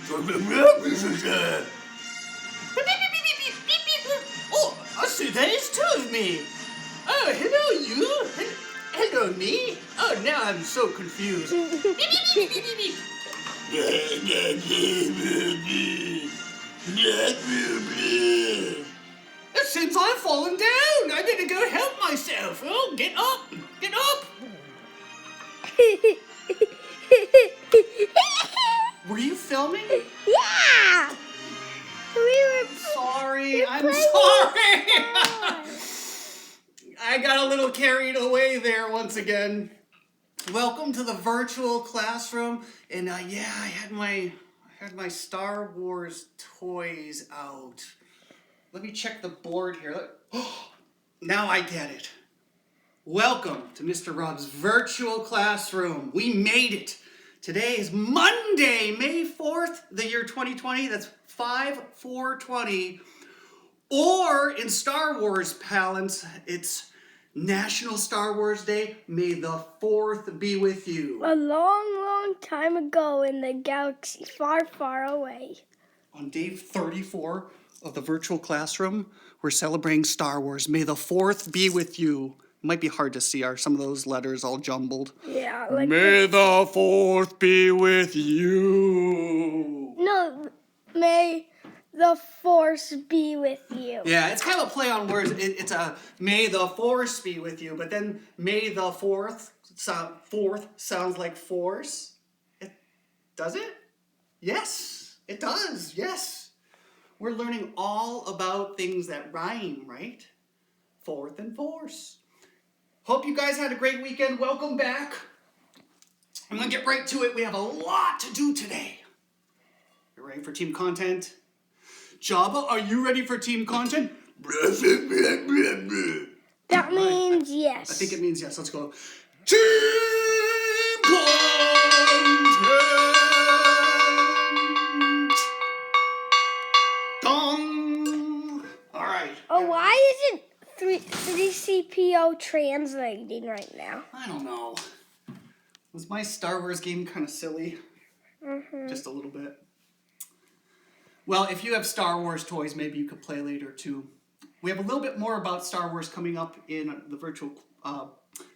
Oh, I see there is two of me. Oh, hello you. Hello me. Oh, now I'm so confused. It seems I've fallen down. I better go help myself. Oh, get up. Get up. Were you filming? Yeah! I'm sorry. I got a little carried away there once again. Welcome to the virtual classroom. And yeah, I had my Star Wars toys out. Let me check the board here. Now I get it. Welcome to Mr. Rob's virtual classroom. We made it. Today is Monday, May 4th, the year 2020. That's 5/4/20. Or in Star Wars parlance, it's National Star Wars Day. May the 4th be with you. A long, long time ago in the galaxy far, far away. On day 34 of the virtual classroom, we're celebrating Star Wars. May the 4th be with you. It might be hard to see, are some of those letters all jumbled? Yeah, May the 4th be with you. No, may the force be with you. Yeah, it's kind of a play on words. It's a may the force be with you, but then may the 4th sounds like force. Does it? Yes, it does. Yes. We're learning all about things that rhyme, right? Fourth and force. Hope you guys had a great weekend. Welcome back. I'm going to get right to it. We have a lot to do today. You ready for team content? Jabba, are you ready for team content? That means yes. I think it means yes. Let's go. Team content! Dong! All right. Oh, why isn't 3CPO translating right now? I don't know. Was my Star Wars game kind of silly? Just a little bit. Well, if you have Star Wars toys, maybe you could play later too. We have a little bit more about Star Wars coming up in the virtual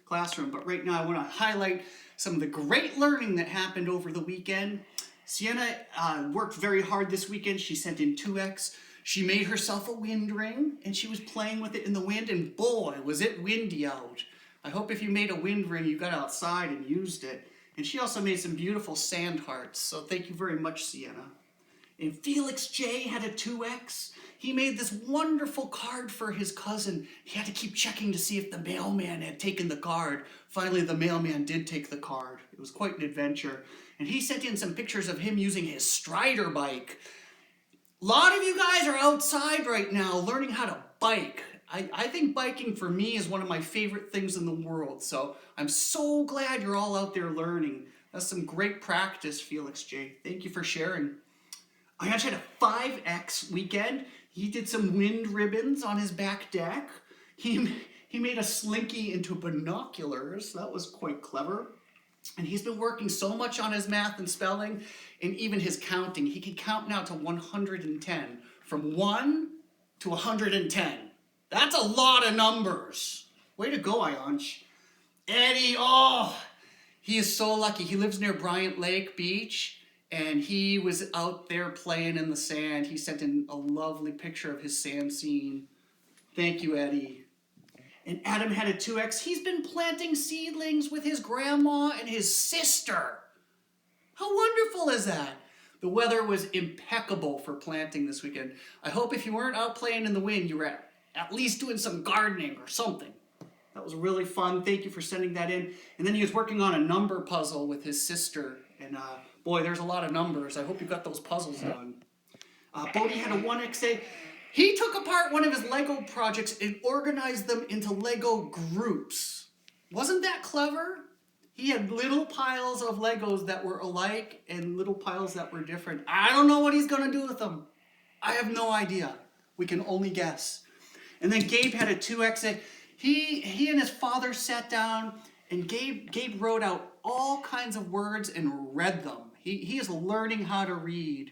classroom, but right now I want to highlight some of the great learning that happened over the weekend. Sienna worked very hard this weekend. She sent in 2X. She made herself a wind ring, and she was playing with it in the wind, and boy, was it windy out. I hope if you made a wind ring, you got outside and used it. And she also made some beautiful sand hearts, so thank you very much, Sienna. And Felix J had a 2X. He made this wonderful card for his cousin. He had to keep checking to see if the mailman had taken the card. Finally, the mailman did take the card. It was quite an adventure. And he sent in some pictures of him using his Strider bike. A lot of you guys are outside right now learning how to bike. I think biking for me is one of my favorite things in the world. So I'm so glad you're all out there learning. That's some great practice, Felix J. Thank you for sharing. I actually had a 5X weekend. He did some wind ribbons on his back deck. He made a slinky into binoculars. That was quite clever. And he's been working so much on his math and spelling and even his counting. He can count now to 110. From 1 to 110. That's a lot of numbers. Way to go, Ayanch. Eddie, he is so lucky. He lives near Bryant Lake Beach. And he was out there playing in the sand. He sent in a lovely picture of his sand scene. Thank you, Eddie. And Adam had a 2X. He's been planting seedlings with his grandma and his sister. How wonderful is that? The weather was impeccable for planting this weekend. I hope if you weren't out playing in the wind, you were at least doing some gardening or something. That was really fun. Thank you for sending that in. And then he was working on a number puzzle with his sister. And boy, there's a lot of numbers. I hope you got those puzzles done. Bodie had a 1XA. He took apart one of his Lego projects and organized them into Lego groups. Wasn't that clever? He had little piles of Legos that were alike and little piles that were different. I don't know what he's going to do with them. I have no idea. We can only guess. And then Gabe had a 2XA. He and his father sat down, and Gabe wrote out all kinds of words and read them. He is learning how to read.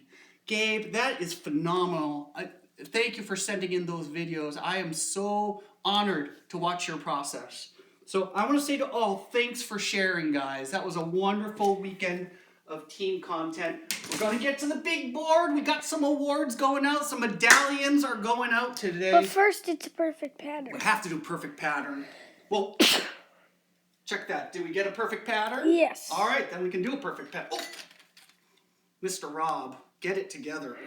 Gabe, that is phenomenal. Thank you for sending in those videos. I am so honored to watch your process. So I want to say to all, thanks for sharing, guys. That was a wonderful weekend of team content. We're going to get to the big board. We got some awards going out. Some medallions are going out today. But first, it's a perfect pattern. We have to do perfect pattern. Well, check that. Did we get a perfect pattern? Yes. All right, then we can do a perfect pattern. Oh, Mr. Rob, get it together.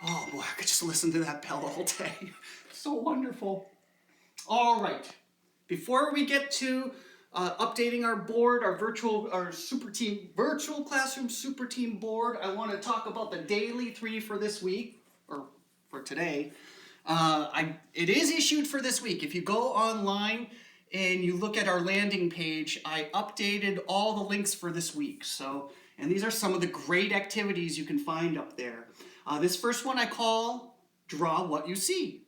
Oh boy, I could just listen to that bell all day. So wonderful. All right, before we get to updating our board, our virtual classroom super team board, I want to talk about the daily 3 for this week, or for today. It is issued for this week. If you go online and you look at our landing page, I updated all the links for this week. So, and these are some of the great activities you can find up there. This first one I call Draw What You See.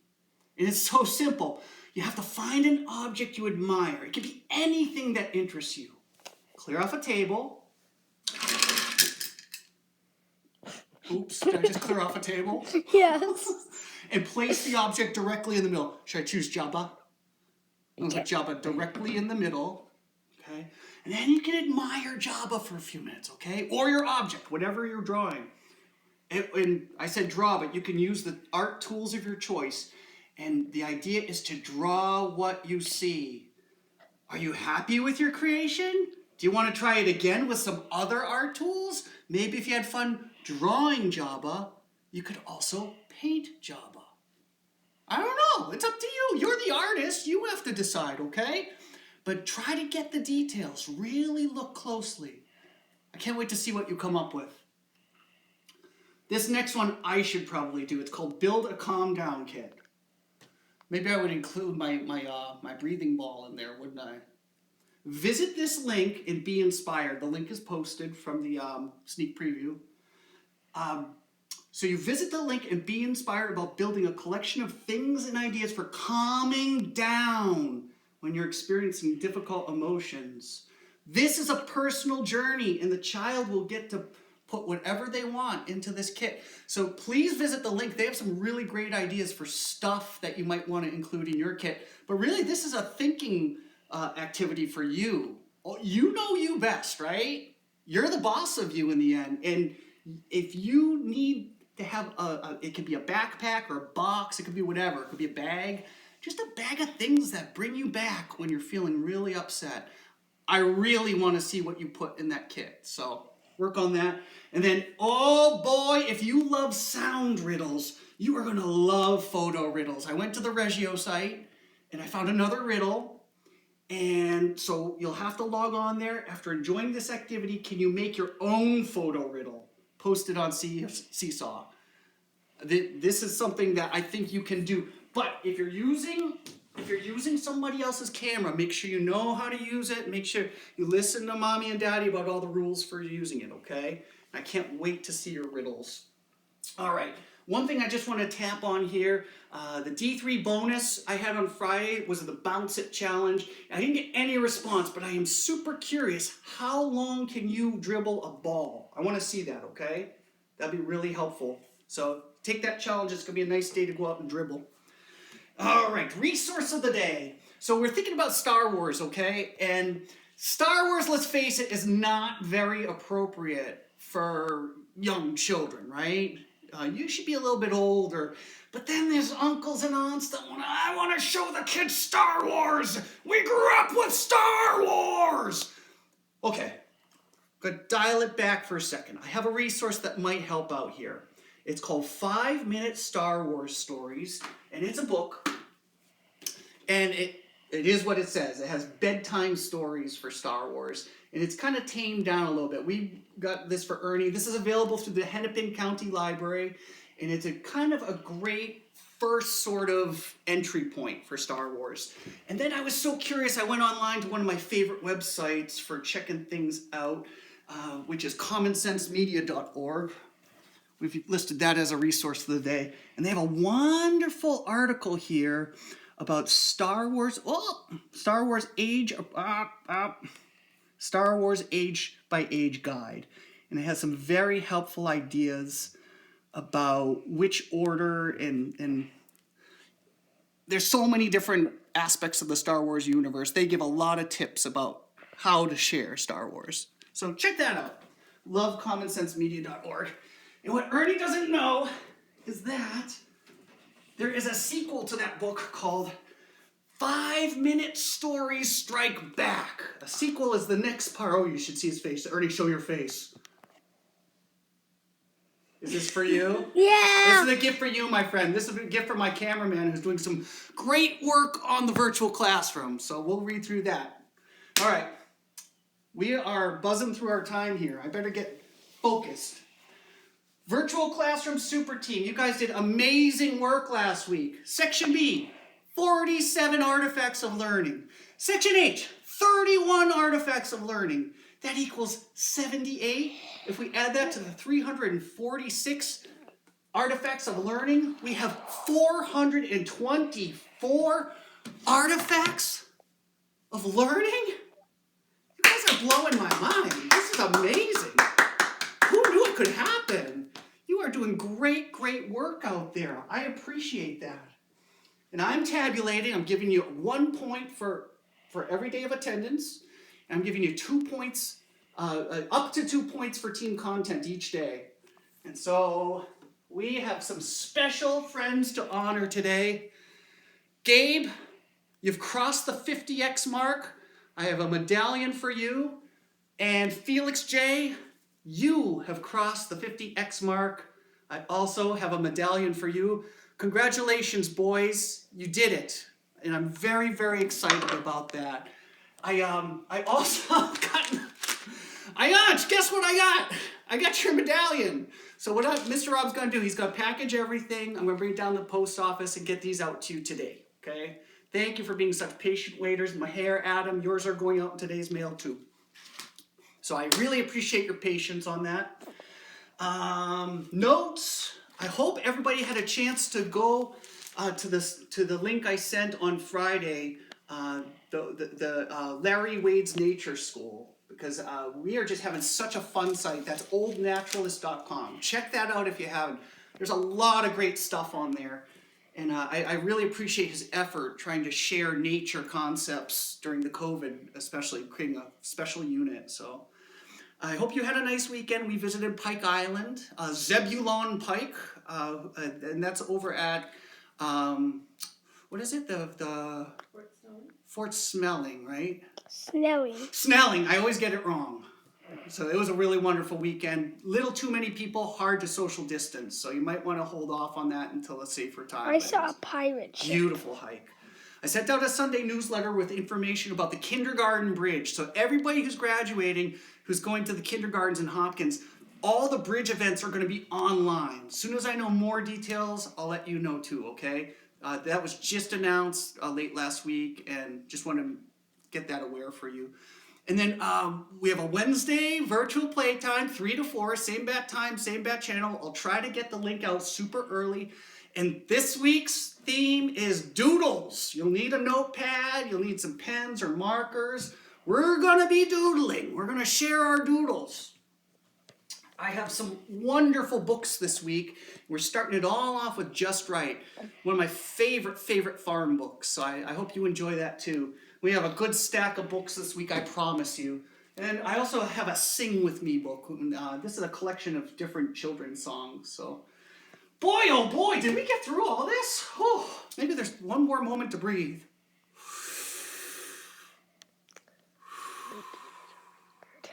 And it's so simple. You have to find an object you admire. It can be anything that interests you. Clear off a table. Oops, did I just clear off a table? Yes. And place the object directly in the middle. Should I choose Jabba? I'll put Jabba directly in the middle. Okay? And then you can admire Jabba for a few minutes, okay? Or your object, whatever you're drawing. And I said draw, but you can use the art tools of your choice. And the idea is to draw what you see. Are you happy with your creation? Do you want to try it again with some other art tools? Maybe if you had fun drawing Jabba, you could also paint Jabba. I don't know. It's up to you. You're the artist. You have to decide, okay? But try to get the details. Really look closely. I can't wait to see what you come up with. This next one I should probably do. It's called Build a Calm Down Kit. Maybe I would include my breathing ball in there, wouldn't I? Visit this link and be inspired. The link is posted from the sneak preview. So you visit the link and be inspired about building a collection of things and ideas for calming down when you're experiencing difficult emotions. This is a personal journey, and the child will get to put whatever they want into this kit. So please visit the link. They have some really great ideas for stuff that you might want to include in your kit. But really, this is a thinking activity for you. You know you best, right? You're the boss of you in the end. And if you need to have it could be a backpack or a box, it could be whatever. It could be a bag. Just a bag of things that bring you back when you're feeling really upset. I really want to see what you put in that kit. So work on that. And then, oh boy, if you love sound riddles, you are going to love photo riddles. I went to the Reggio site and I found another riddle. And so you'll have to log on there. After enjoying this activity, can you make your own photo riddle? Post it on Seesaw. This is something that I think you can do. But if you're using somebody else's camera, make sure you know how to use it. Make sure you listen to mommy and daddy about all the rules for using it, okay? I can't wait to see your riddles. All right, one thing I just want to tap on here, the D3 bonus I had on Friday was the Bounce It Challenge. I didn't get any response, but I am super curious. How long can you dribble a ball? I want to see that, okay? That'd be really helpful. So take that challenge. It's going to be a nice day to go out and dribble. All right, resource of the day. So we're thinking about Star Wars, okay? And Star Wars, let's face it, is not very appropriate for young children, right? You should be a little bit older. But then there's uncles and aunts that I want to show the kids Star Wars. We grew up with Star Wars. Okay, but dial it back for a second. I have a resource that might help out here. It's called 5-Minute Star Wars Stories, and it's a book. And it is what it says. It has bedtime stories for Star Wars. And it's kind of tamed down a little bit. We got this for Ernie. This is available through the Hennepin County Library. And it's a kind of a great first sort of entry point for Star Wars. And then I was so curious, I went online to one of my favorite websites for checking things out, which is commonsensemedia.org. We've listed that as a resource for the day. And they have a wonderful article here about Star Wars. Oh, Star Wars Star Wars Age by Age Guide. And it has some very helpful ideas about which order and there's so many different aspects of the Star Wars universe. They give a lot of tips about how to share Star Wars. So check that out. LoveCommonSenseMedia.org. And what Ernie doesn't know is that there is a sequel to that book called 5-Minute Stories Strike Back. A sequel is the next part. Oh, you should see his face. Ernie, show your face. Is this for you? Yeah. This is a gift for you, my friend. This is a gift for my cameraman who's doing some great work on the virtual classroom. So we'll read through that. All right. We are buzzing through our time here. I better get focused. Virtual Classroom Super Team. You guys did amazing work last week. Section B, 47 artifacts of learning. Section H, 31 artifacts of learning. That equals 78. If we add that to the 346 artifacts of learning, we have 424 artifacts of learning? You guys are blowing my mind. This is amazing. Who knew it could happen? You are doing great, great work out there. I appreciate that. And I'm tabulating. I'm giving you 1 point for every day of attendance. I'm giving you 2 points, up to 2 points for team content each day. And so we have some special friends to honor today. Gabe, you've crossed the 50x mark. I have a medallion for you. And Felix J., you have crossed the 50x mark. I also have a medallion for you. Congratulations, boys. You did it. And I'm very, very excited about that. I also got, guess what I got? I got your medallion. So what Mr. Rob's gonna do, he's gonna package everything. I'm gonna bring it down to the post office and get these out to you today, okay? Thank you for being such patient waiters. My hair, Adam, yours are going out in today's mail too. So I really appreciate your patience on that. Notes, I hope everybody had a chance to go to the link I sent on Friday, the Larry Wade's Nature School, because we are just having such a fun site. That's oldnaturalist.com. Check that out if you haven't. There's a lot of great stuff on there. And I really appreciate his effort trying to share nature concepts during the COVID, especially creating a special unit. So I hope you had a nice weekend. We visited Pike Island, Zebulon Pike, and that's over at, what is it? The Fort Snelling, right? Snelling. I always get it wrong. So it was a really wonderful weekend. Little too many people, hard to social distance. So you might want to hold off on that until a safer time. I saw a pirate ship. Beautiful hike. I sent out a Sunday newsletter with information about the kindergarten bridge. So everybody who's graduating, who's going to the kindergartens in Hopkins, all the bridge events are going to be online. As soon as I know more details, I'll let you know too, okay? That was just announced late last week, and just want to get that aware for you. And then we have a Wednesday virtual playtime, 3 to 4, same bat time, same bat channel. I'll try to get the link out super early. And this week's theme is doodles. You'll need a notepad, you'll need some pens or markers. We're gonna be doodling. We're gonna share our doodles. I have some wonderful books this week. We're starting it all off with Just Right, one of my favorite farm books. So I hope you enjoy that too. We have a good stack of books this week, I promise you. And I also have a Sing With Me book. This is a collection of different children's songs. So, boy, oh boy, did we get through all this? Whew, maybe there's one more moment to breathe.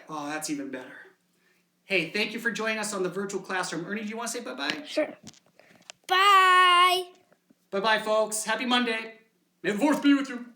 Oh, that's even better. Hey, thank you for joining us on the virtual classroom. Ernie, do you want to say bye-bye? Sure. Bye. Bye-bye, folks. Happy Monday. May the 4th be with you.